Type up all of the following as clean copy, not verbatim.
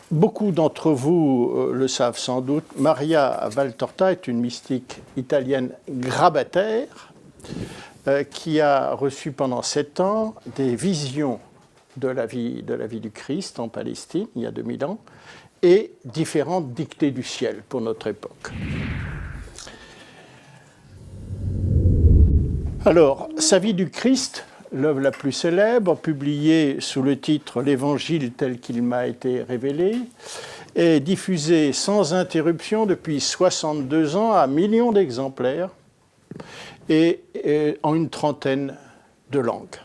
Beaucoup d'entre vous le savent sans doute, Maria Valtorta est une mystique italienne grabataire qui a reçu pendant 7 ans des visions de la vie du Christ en Palestine, il y a 2000 ans, et différentes dictées du ciel pour notre époque. Alors, sa vie du Christ, l'œuvre la plus célèbre, publiée sous le titre « L'Évangile tel qu'il m'a été révélé », est diffusée sans interruption depuis 62 ans à millions d'exemplaires et en une trentaine de langues.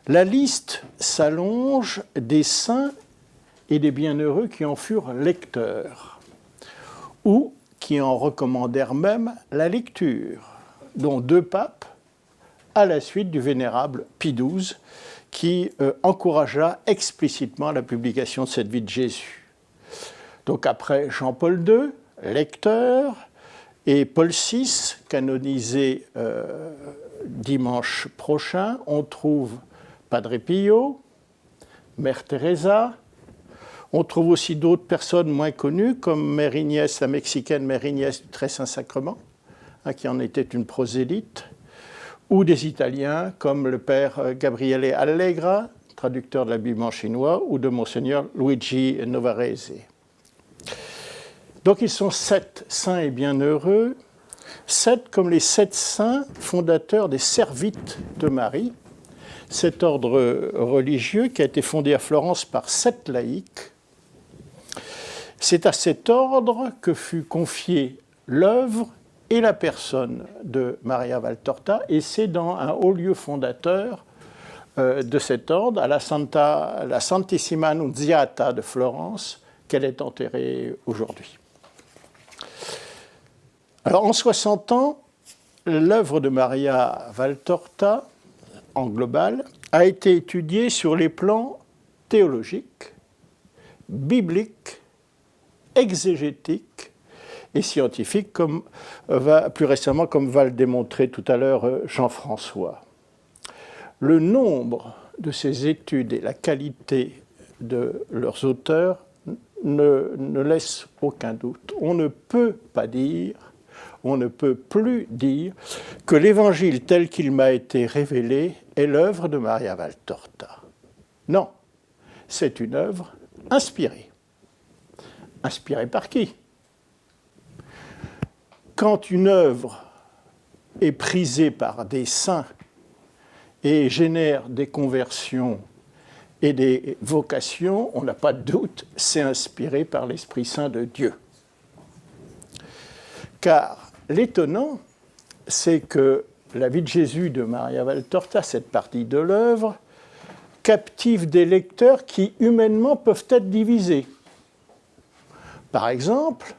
La liste s'allonge des saints et des bienheureux qui en furent lecteurs ou qui en recommandèrent même la lecture, dont 2 papes, à la suite du vénérable Pie XII, qui encouragea explicitement la publication de cette vie de Jésus. Donc après Jean-Paul II, lecteur, et Paul VI, canonisé dimanche prochain, on trouve Padre Pio, Mère Teresa. On trouve aussi d'autres personnes moins connues, comme Mère Ignès, la mexicaine Mère Ignès du Très Saint-Sacrement, qui en était une prosélyte, ou des Italiens comme le père Gabriele Allegra, traducteur de la Bible en chinois, ou de Monseigneur Luigi Novarese. Donc ils sont 7 saints et bienheureux, 7 comme les 7 saints fondateurs des Servites de Marie, cet ordre religieux qui a été fondé à Florence par 7 laïcs. C'est à cet ordre que fut confiée l'œuvre et la personne de Maria Valtorta, et c'est dans un haut lieu fondateur de cet ordre, à la Santissima Annunziata de Florence, qu'elle est enterrée aujourd'hui. Alors, en 60 ans, l'œuvre de Maria Valtorta, en global, a été étudiée sur les plans théologiques, bibliques, exégétiques et scientifiques, plus récemment, comme va le démontrer tout à l'heure Jean-François. Le nombre de ces études et la qualité de leurs auteurs ne laissent aucun doute. On ne peut plus dire que l'Évangile tel qu'il m'a été révélé est l'œuvre de Maria Valtorta. Non, c'est une œuvre inspirée. Inspirée par qui ? Quand une œuvre est prisée par des saints et génère des conversions et des vocations, on n'a pas de doute, c'est inspiré par l'Esprit Saint de Dieu. Car l'étonnant, c'est que la vie de Jésus de Maria Valtorta, cette partie de l'œuvre, captive des lecteurs qui, humainement, peuvent être divisés. Par exemple,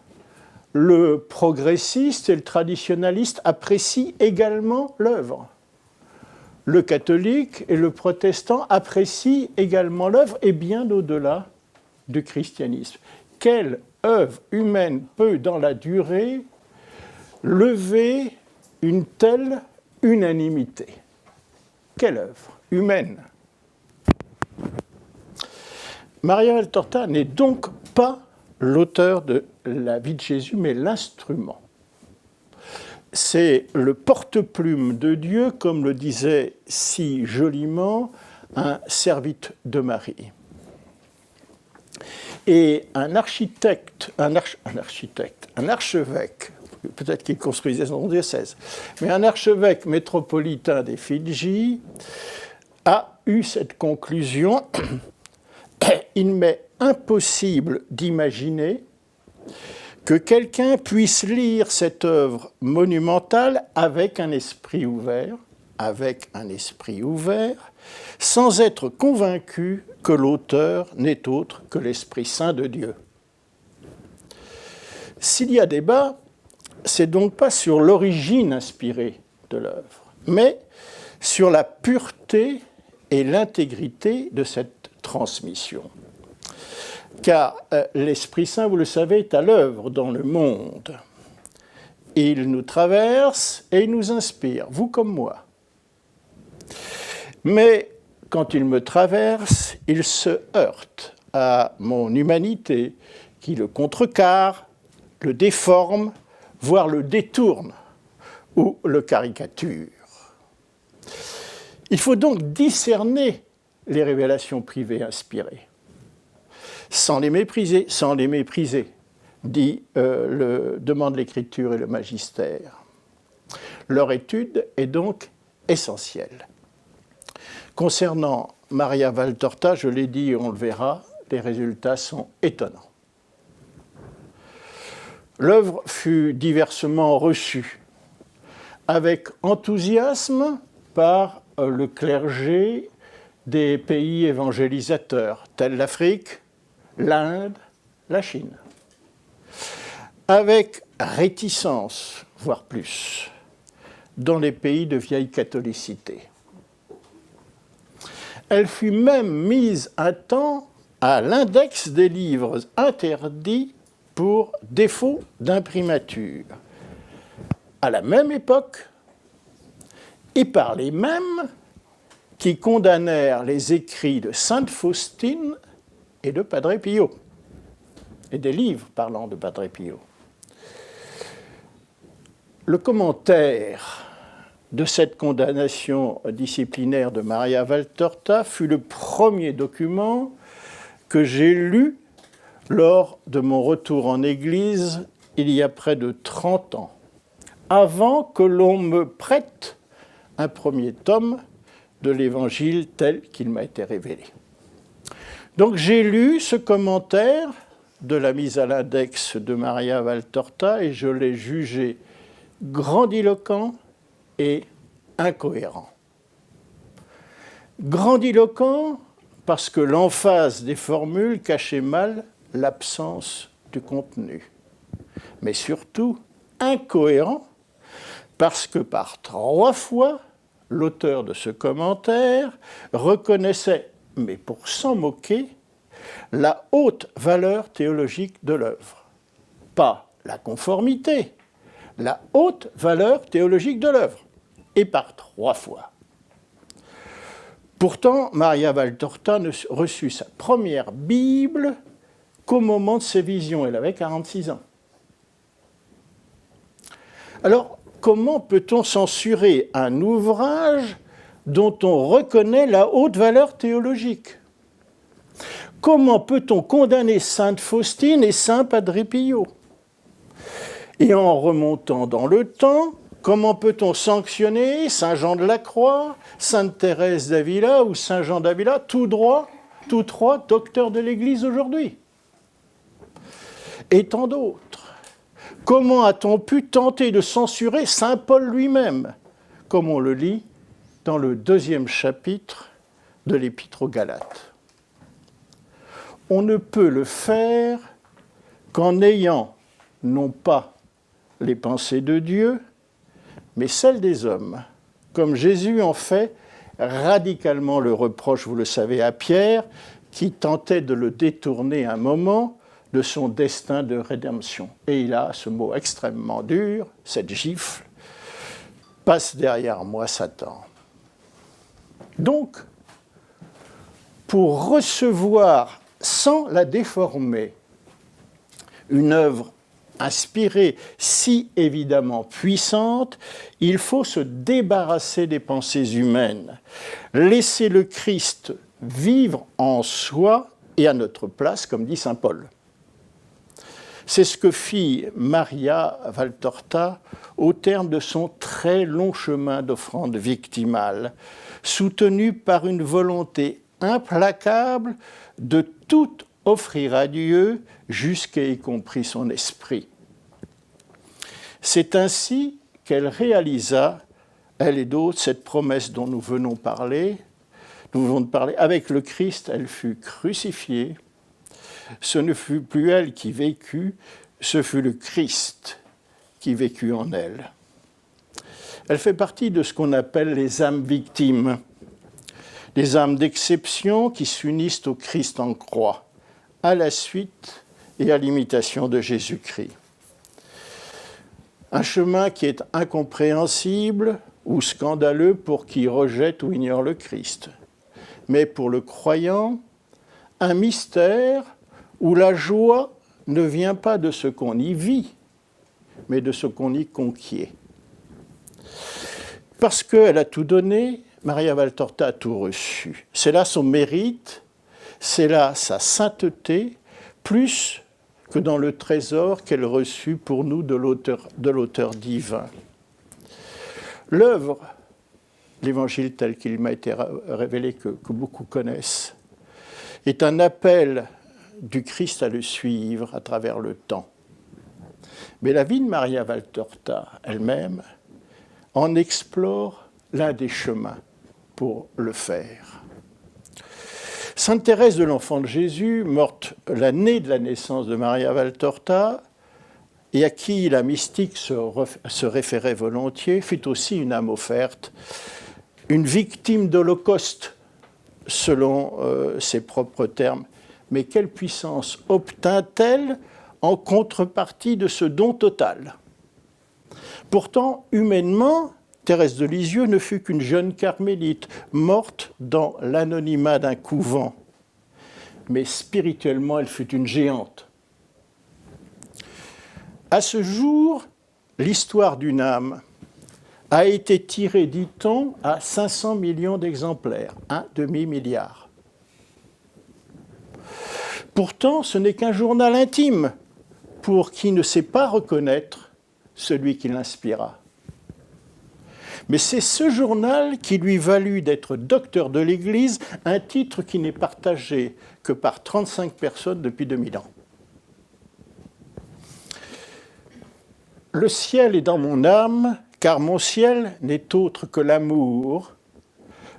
le progressiste et le traditionnaliste apprécient également l'œuvre. Le catholique et le protestant apprécient également l'œuvre, et bien au-delà du christianisme. Quelle œuvre humaine peut, dans la durée, lever une telle unanimité? Quelle œuvre humaine? Maria Valtorta n'est donc pas l'auteur de la vie de Jésus, mais l'instrument. C'est le porte-plume de Dieu, comme le disait si joliment un servite de Marie. Et un archevêque, peut-être qu'il construisait son diocèse, mais un archevêque métropolitain des Fidji a eu cette conclusion: il m'est impossible d'imaginer que quelqu'un puisse lire cette œuvre monumentale avec un esprit ouvert, sans être convaincu que l'auteur n'est autre que l'Esprit Saint de Dieu. S'il y a débat, c'est donc pas sur l'origine inspirée de l'œuvre, mais sur la pureté et l'intégrité de cette transmission. Car l'Esprit Saint, vous le savez, est à l'œuvre dans le monde. Il nous traverse et il nous inspire, vous comme moi. Mais quand il me traverse, il se heurte à mon humanité, qui le contrecarre, le déforme, voire le détourne ou le caricature. Il faut donc discerner les révélations privées inspirées, sans les mépriser, demande l'Écriture et le magistère. Leur étude est donc essentielle. Concernant Maria Valtorta, je l'ai dit et on le verra, les résultats sont étonnants. L'œuvre fut diversement reçue, avec enthousiasme par le clergé des pays évangélisateurs, tels l'Afrique, l'Inde, la Chine. Avec réticence, voire plus, dans les pays de vieille catholicité. Elle fut même mise un temps à l'index des livres interdits pour défaut d'imprimature. À la même époque, et par les mêmes qui condamnèrent les écrits de Sainte Faustine et de Padre Pio, et des livres parlant de Padre Pio. Le commentaire de cette condamnation disciplinaire de Maria Valtorta fut le premier document que j'ai lu lors de mon retour en Église il y a près de 30 ans, avant que l'on me prête un premier tome de l'Évangile tel qu'il m'a été révélé. Donc j'ai lu ce commentaire de la mise à l'index de Maria Valtorta et je l'ai jugé grandiloquent et incohérent. Grandiloquent parce que l'emphase des formules cachait mal l'absence du contenu. Mais surtout incohérent parce que par 3 fois, l'auteur de ce commentaire reconnaissait, mais pour s'en moquer, la haute valeur théologique de l'œuvre. Pas la conformité, la haute valeur théologique de l'œuvre. Et par 3 fois. Pourtant, Maria Valtorta ne reçut sa première Bible qu'au moment de ses visions. Elle avait 46 ans. Alors, comment peut-on censurer un ouvrage dont on reconnaît la haute valeur théologique? Comment peut-on condamner Sainte Faustine et Saint Padre Pio? Et en remontant dans le temps, comment peut-on sanctionner Saint Jean de la Croix, Sainte Thérèse d'Avila ou Saint Jean d'Avila, tous trois docteurs de l'Église aujourd'hui? Et tant d'autres. Comment a-t-on pu tenter de censurer Saint Paul lui-même, comme on le lit dans le 2e chapitre de l'Épître aux Galates? On ne peut le faire qu'en ayant, non pas les pensées de Dieu, mais celles des hommes, comme Jésus en fait radicalement le reproche, vous le savez, à Pierre, qui tentait de le détourner un moment de son destin de rédemption. Et il a ce mot extrêmement dur, cette gifle, « Passe derrière moi, Satan ». Donc, pour recevoir sans la déformer une œuvre inspirée si évidemment puissante, il faut se débarrasser des pensées humaines, laisser le Christ vivre en soi et à notre place, comme dit saint Paul. C'est ce que fit Maria Valtorta au terme de son très long chemin d'offrande victimale, soutenue par une volonté implacable de tout offrir à Dieu jusqu'à y compris son esprit. C'est ainsi qu'elle réalisa, elle et d'autres, cette promesse dont nous venons de parler. Avec le Christ, elle fut crucifiée. Ce ne fut plus elle qui vécut, ce fut le Christ qui vécut en elle. Elle fait partie de ce qu'on appelle les âmes victimes, des âmes d'exception qui s'unissent au Christ en croix, à la suite et à l'imitation de Jésus-Christ. Un chemin qui est incompréhensible ou scandaleux pour qui rejette ou ignore le Christ. Mais pour le croyant, un mystère où la joie ne vient pas de ce qu'on y vit, mais de ce qu'on y conquiert. Parce qu'elle a tout donné, Maria Valtorta a tout reçu. C'est là son mérite, c'est là sa sainteté, plus que dans le trésor qu'elle reçut pour nous de l'auteur divin. L'œuvre, l'Évangile tel qu'il m'a été révélé, que beaucoup connaissent, est un appel du Christ à le suivre à travers le temps. Mais la vie de Maria Valtorta elle-même en explore l'un des chemins pour le faire. Sainte Thérèse de l'Enfant de Jésus, morte l'année de la naissance de Maria Valtorta, et à qui la mystique se référait volontiers, fut aussi une âme offerte, une victime d'Holocauste, selon ses propres termes. Mais quelle puissance obtint-elle en contrepartie de ce don total? Pourtant, humainement, Thérèse de Lisieux ne fut qu'une jeune carmélite, morte dans l'anonymat d'un couvent. Mais spirituellement, elle fut une géante. À ce jour, l'histoire d'une âme a été tirée, dit-on, à 500 millions d'exemplaires, un demi-milliard. Pourtant, ce n'est qu'un journal intime pour qui ne sait pas reconnaître celui qui l'inspira. Mais c'est ce journal qui lui valut d'être docteur de l'Église, un titre qui n'est partagé que par 35 personnes depuis 2000 ans. Le ciel est dans mon âme, car mon ciel n'est autre que l'amour.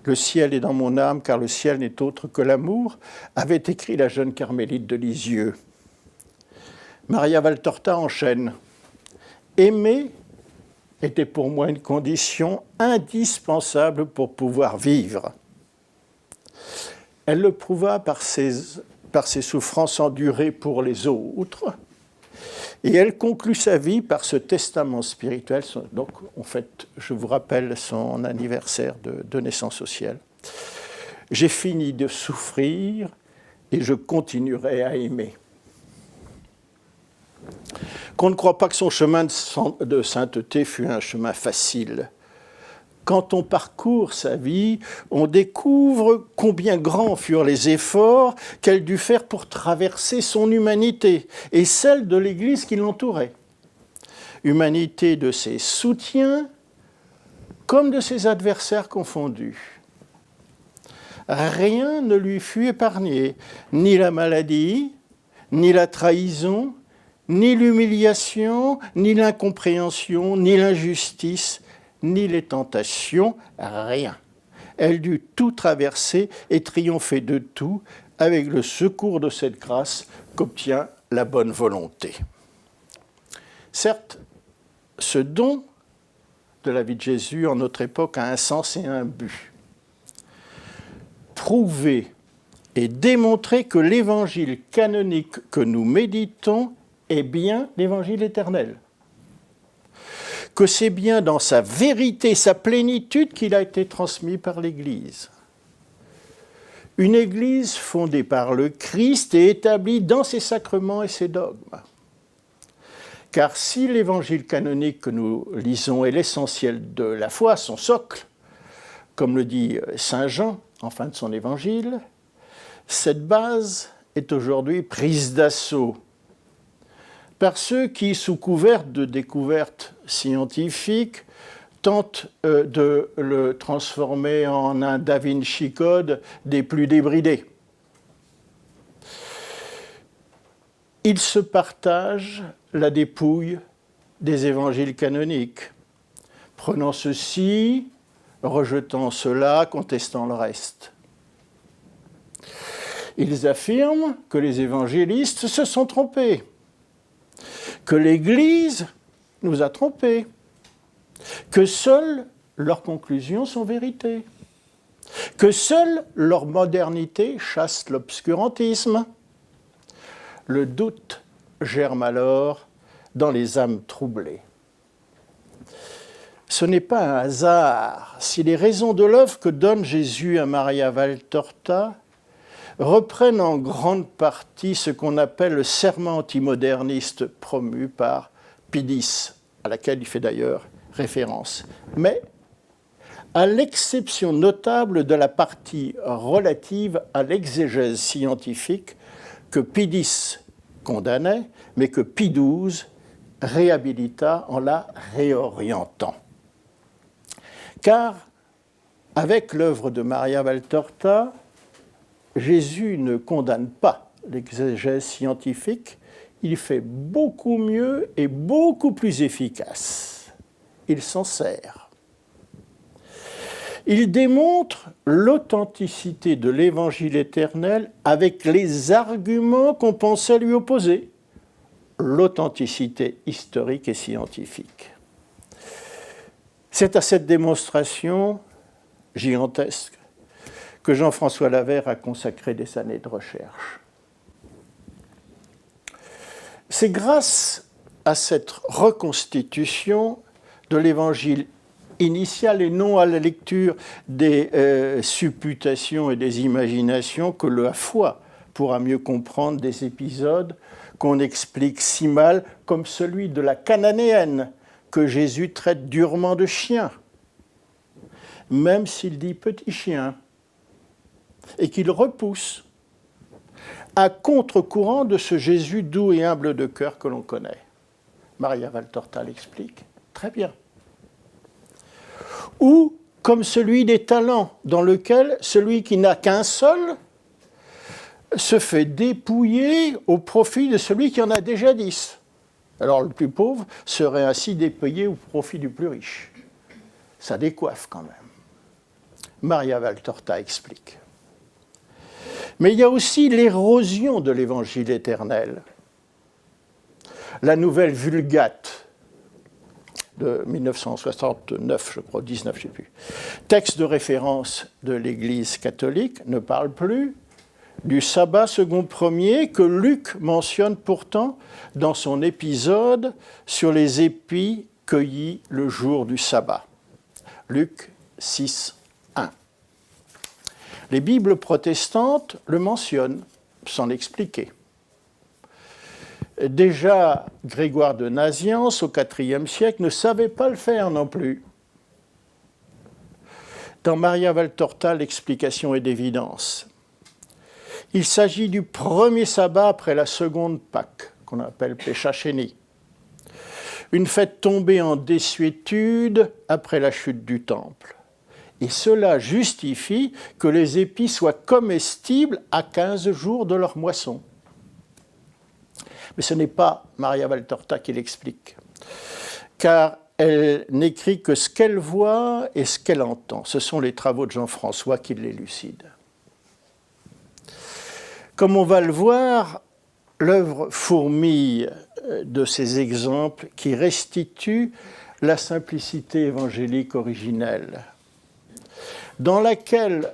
Le ciel est dans mon âme, car le ciel n'est autre que l'amour, avait écrit la jeune carmélite de Lisieux. Maria Valtorta enchaîne. Aimer était pour moi une condition indispensable pour pouvoir vivre. Elle le prouva par ses souffrances endurées pour les autres, et elle conclut sa vie par ce testament spirituel. Donc, en fait, je vous rappelle son anniversaire de naissance au ciel. J'ai fini de souffrir et je continuerai à aimer. Qu'on ne croit pas que son chemin de sainteté fut un chemin facile. Quand on parcourt sa vie, on découvre combien grands furent les efforts qu'elle dut faire pour traverser son humanité et celle de l'Église qui l'entourait. Humanité de ses soutiens comme de ses adversaires confondus. Rien ne lui fut épargné, ni la maladie, ni la trahison, ni l'humiliation, ni l'incompréhension, ni l'injustice, ni les tentations, rien. Elle dut tout traverser et triompher de tout avec le secours de cette grâce qu'obtient la bonne volonté. Certes, ce don de la vie de Jésus en notre époque a un sens et un but. Prouver et démontrer que l'évangile canonique que nous méditons est bien l'évangile éternel. Que c'est bien dans sa vérité, sa plénitude qu'il a été transmis par l'Église. Une Église fondée par le Christ et établie dans ses sacrements et ses dogmes. Car si l'évangile canonique que nous lisons est l'essentiel de la foi, son socle, comme le dit saint Jean en fin de son évangile, cette base est aujourd'hui prise d'assaut par ceux qui, sous couvert de découvertes scientifiques, tentent de le transformer en un Da Vinci Code des plus débridés. Ils se partagent la dépouille des évangiles canoniques, prenant ceci, rejetant cela, contestant le reste. Ils affirment que les évangélistes se sont trompés, que l'Église nous a trompés, que seules leurs conclusions sont vérité, que seule leur modernité chasse l'obscurantisme. Le doute germe alors dans les âmes troublées. Ce n'est pas un hasard si les raisons de l'œuvre que donne Jésus à Maria Valtorta reprennent en grande partie ce qu'on appelle le serment antimoderniste promu par Pidis, à laquelle il fait d'ailleurs référence. Mais, à l'exception notable de la partie relative à l'exégèse scientifique que Pidis condamnait, mais que Pie XII réhabilita en la réorientant. Car, avec l'œuvre de Maria Valtorta, Jésus ne condamne pas l'exégèse scientifique, il fait beaucoup mieux et beaucoup plus efficace. Il s'en sert. Il démontre l'authenticité de l'Évangile éternel avec les arguments qu'on pensait lui opposer, l'authenticité historique et scientifique. C'est à cette démonstration gigantesque que Jean-François Lavère a consacré des années de recherche. C'est grâce à cette reconstitution de l'Évangile initial et non à la lecture des supputations et des imaginations que la foi pourra mieux comprendre des épisodes qu'on explique si mal, comme celui de la Cananéenne, que Jésus traite durement de chien, même s'il dit petit chien, et qu'il repousse, à contre-courant de ce Jésus doux et humble de cœur que l'on connaît. Maria Valtorta l'explique très bien. Ou comme celui des talents, dans lequel celui qui n'a qu'un seul se fait dépouiller au profit de celui qui en a déjà 10. Alors le plus pauvre serait ainsi dépouillé au profit du plus riche. Ça décoiffe quand même. Maria Valtorta explique. Mais il y a aussi l'érosion de l'Évangile éternel. La nouvelle Vulgate de 1969, je crois, 19, je ne sais plus, texte de référence de l'Église catholique, ne parle plus du sabbat second premier que Luc mentionne pourtant dans son épisode sur les épis cueillis le jour du sabbat. Luc 6, 1. Les Bibles protestantes le mentionnent sans l'expliquer. Déjà, Grégoire de Nazianze, au IVe siècle, ne savait pas le faire non plus. Dans Maria Valtorta, l'explication est d'évidence. Il s'agit du premier sabbat après la seconde Pâque, qu'on appelle Péchacheni. Une fête tombée en désuétude après la chute du temple. Et cela justifie que les épis soient comestibles à 15 jours de leur moisson. Mais ce n'est pas Maria Valtorta qui l'explique, car elle n'écrit que ce qu'elle voit et ce qu'elle entend. Ce sont les travaux de Jean-François qui l'élucident. Comme on va le voir, l'œuvre fourmille de ces exemples qui restituent la simplicité évangélique originelle, dans laquelle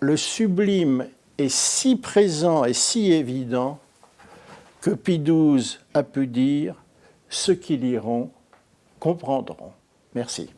le sublime est si présent et si évident que Pie XII a pu dire « ceux qui liront comprendront ». Merci.